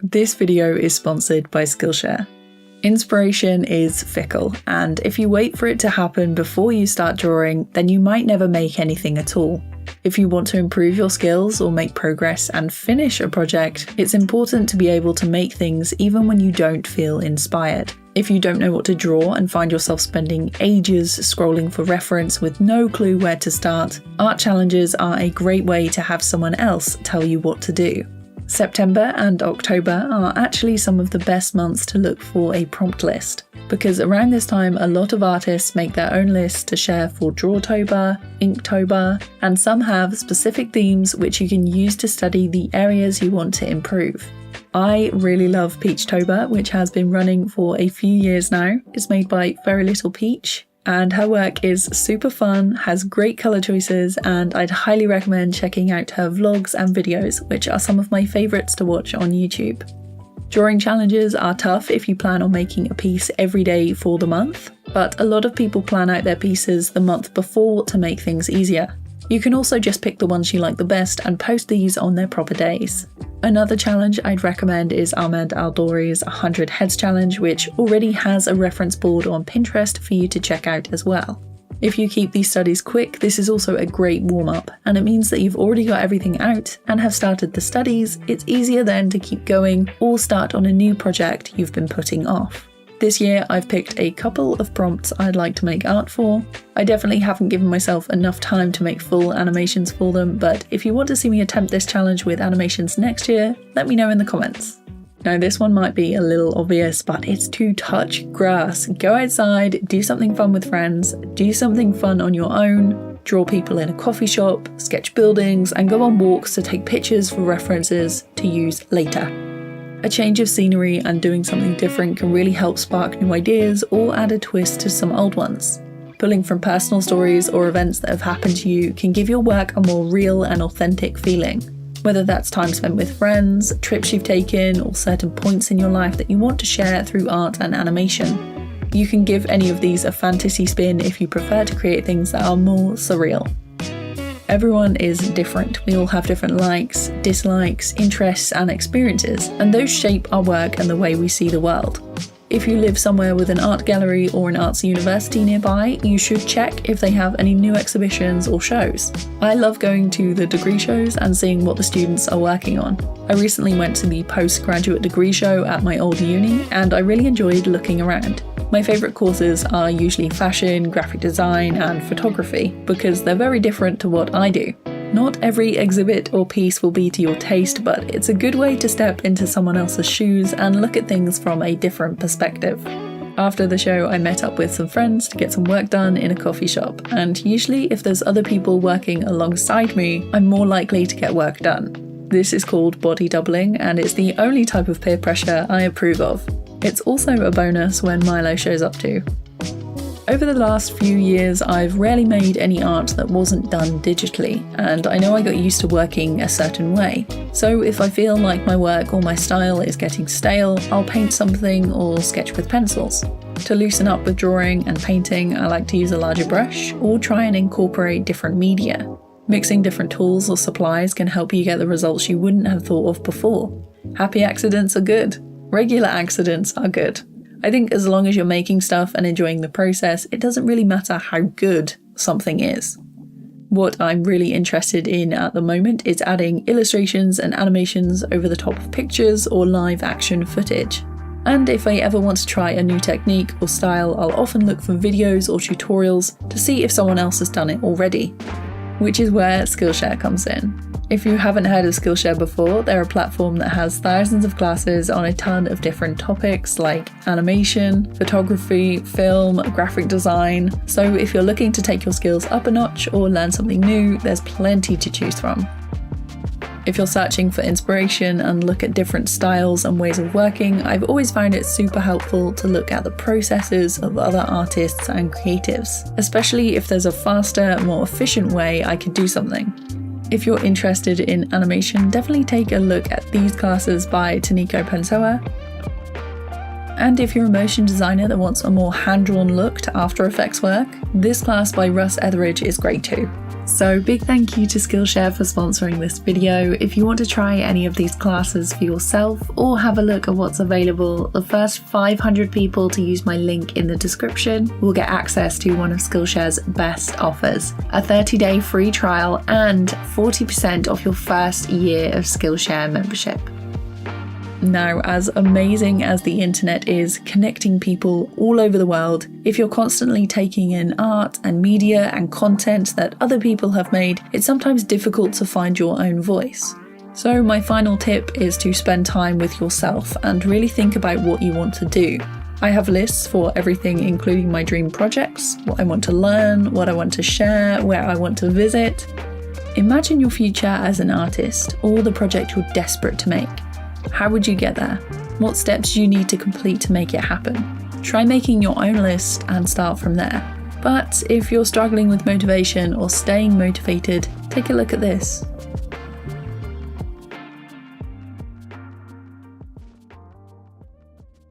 This video is sponsored by Skillshare. Inspiration is fickle, and if you wait for it to happen before you start drawing, then you might never make anything at all. If you want to improve your skills or make progress and finish a project, it's important to be able to make things even when you don't feel inspired. If you don't know what to draw and find yourself spending ages scrolling for reference with no clue where to start, art challenges are a great way to have someone else tell you what to do. September and October are actually some of the best months to look for a prompt list, because around this time a lot of artists make their own lists to share for Drawtober, Inktober, and some have specific themes which you can use to study the areas you want to improve. I really love Peachtober, which has been running for a few years now. It's made by Very Little Peach, and her work is super fun, has great colour choices, and I'd highly recommend checking out her vlogs and videos, which are some of my favourites to watch on YouTube. Drawing challenges are tough if you plan on making a piece every day for the month, but a lot of people plan out their pieces the month before to make things easier. You can also just pick the ones you like the best and post these on their proper days. Another challenge I'd recommend is Ahmed Aldori's 100 Heads Challenge, which already has a reference board on Pinterest for you to check out as well. If you keep these studies quick, this is also a great warm-up, and it means that you've already got everything out and have started the studies. It's easier then to keep going or start on a new project you've been putting off. This year I've picked a couple of prompts I'd like to make art for. I definitely haven't given myself enough time to make full animations for them, but if you want to see me attempt this challenge with animations next year, let me know in the comments. Now this one might be a little obvious, but it's to touch grass. Go outside, do something fun with friends, do something fun on your own, draw people in a coffee shop, sketch buildings, and go on walks to take pictures for references to use later. A change of scenery and doing something different can really help spark new ideas or add a twist to some old ones. Pulling from personal stories or events that have happened to you can give your work a more real and authentic feeling. Whether that's time spent with friends, trips you've taken, or certain points in your life that you want to share through art and animation. You can give any of these a fantasy spin if you prefer to create things that are more surreal. Everyone is different. We all have different likes, dislikes, interests, and experiences, and those shape our work and the way we see the world. If you live somewhere with an art gallery or an arts university nearby, you should check if they have any new exhibitions or shows. I love going to the degree shows and seeing what the students are working on. I recently went to the postgraduate degree show at my old uni, and I really enjoyed looking around. My favourite courses are usually fashion, graphic design, and photography, because they're very different to what I do. Not every exhibit or piece will be to your taste, but it's a good way to step into someone else's shoes and look at things from a different perspective. After the show, I met up with some friends to get some work done in a coffee shop, and usually if there's other people working alongside me, I'm more likely to get work done. This is called body doubling, and it's the only type of peer pressure I approve of. It's also a bonus when Milo shows up too. Over the last few years, I've rarely made any art that wasn't done digitally, and I know I got used to working a certain way. So if I feel like my work or my style is getting stale, I'll paint something or sketch with pencils. To loosen up with drawing and painting, I like to use a larger brush or try and incorporate different media. Mixing different tools or supplies can help you get the results you wouldn't have thought of before. Happy accidents are good. Regular accidents are good. I think as long as you're making stuff and enjoying the process, it doesn't really matter how good something is. What I'm really interested in at the moment is adding illustrations and animations over the top of pictures or live action footage. And if I ever want to try a new technique or style, I'll often look for videos or tutorials to see if someone else has done it already. Which is where Skillshare comes in. If you haven't heard of Skillshare before, they're a platform that has thousands of classes on a ton of different topics like animation, photography, film, graphic design. So if you're looking to take your skills up a notch or learn something new, there's plenty to choose from. If you're searching for inspiration and look at different styles and ways of working, I've always found it super helpful to look at the processes of other artists and creatives, especially if there's a faster, more efficient way I could do something. If you're interested in animation, definitely take a look at these classes by Taniko Pensoa. And if you're a motion designer that wants a more hand-drawn look to After Effects work, this class by Russ Etheridge is great too. So big thank you to Skillshare for sponsoring this video. If you want to try any of these classes for yourself or have a look at what's available, the first 500 people to use my link in the description will get access to one of Skillshare's best offers, a 30-day free trial and 40% off your first year of Skillshare membership. Now, as amazing as the internet is connecting people all over the world, if you're constantly taking in art and media and content that other people have made, it's sometimes difficult to find your own voice. So my final tip is to spend time with yourself and really think about what you want to do. I have lists for everything, including my dream projects, what I want to learn, what I want to share, where I want to visit. Imagine your future as an artist or the project you're desperate to make. How would you get there? What steps do you need to complete to make it happen? Try making your own list and start from there. But if you're struggling with motivation or staying motivated, take a look at this.